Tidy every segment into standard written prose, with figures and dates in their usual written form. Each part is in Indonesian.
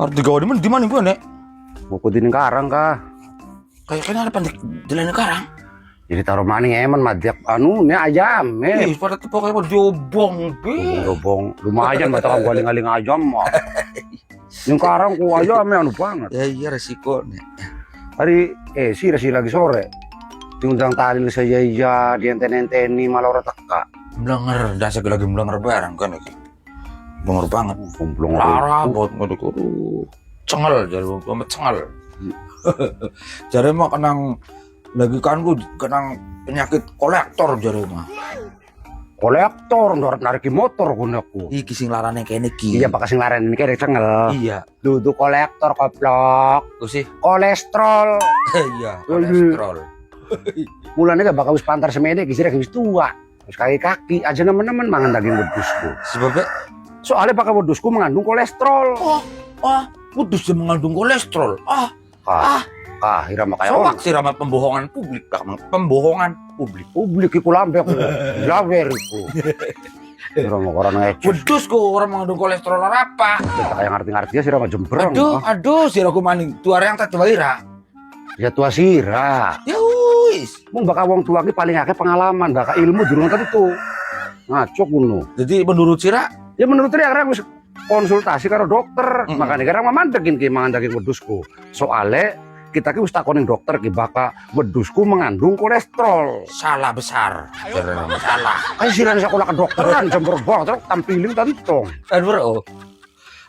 Arti gawa di mana gue nek? Buku di Karang ka. Kayaknya ada pandek di lain karang. Jadi taruh maning eman madiak anu nya ayam Ih, pada tipe kayak mau diobong, Dobong lumayan mata kang galing-galing ayam mah. Yung Karang ku ayam anu banget. Ya iya resiko nek. Hari sih lagi sore. Diundang tali saya iya dienten-enteni malah ora teka. Blenger, dasar lagi blenger barang kan iki. Blenger banget. Kumplung Lara buat ngeduk. Cengel jadi amat cengel. Jadi mah kenang lagi kan gue kenang penyakit kolektor jadi mah. Kolektor narik motor gunaku. Iki sing larane kene iki. Iya bakal sing laren ini kayak cengel. Iya. Duduk kolektor koplok. Terus sih. Kolesterol. Iya, kolesterol. Mulane gak bakal wis pantar semene iki wis tua. Wis kaki aja nemen-nemen mangan daging wedhusku. Sebabnya Soalnya bakal wedhusku mengandung kolesterol. wedhus yang mengandung kolesterol. Kira makanya Soak sih ramah pembohongan publik, pembohongan publik. publik iku lambe aku. Jawer iku. Ora mau orang ngecek. Wedhus kok orang mengandung kolesterol apa? Kita kayak ngerti-ngerti ya sih rama jembreng. Aduh, sih aku maning tuara yang tak waira. Ya tua sira. Ya wis. Mung bakal wong tua ki paling akeh pengalaman, bakal ilmu durung tentu. Ngaco kuno. Jadi menurut Sira, Ya menurut dia karena wis konsultasi karo dokter, makanya karena mamandekin ki mangan daging wedhusku. Soale kita ki wis takoning dokter ki bakal wedhusku mengandung kolesterol. salah besar. Salah. Kayak sirane sekolah kedokteran jember banget tampilin tentong. Bro,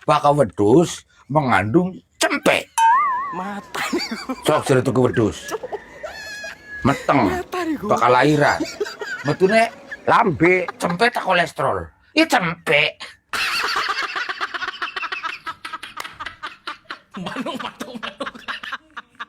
bakal wedhus mengandung cempe. Mata Sok sira tuku wedhus. Meteng. Bakal lahiran. Metune Lambe cempe tak kolesterol. Ya cempe. Manung.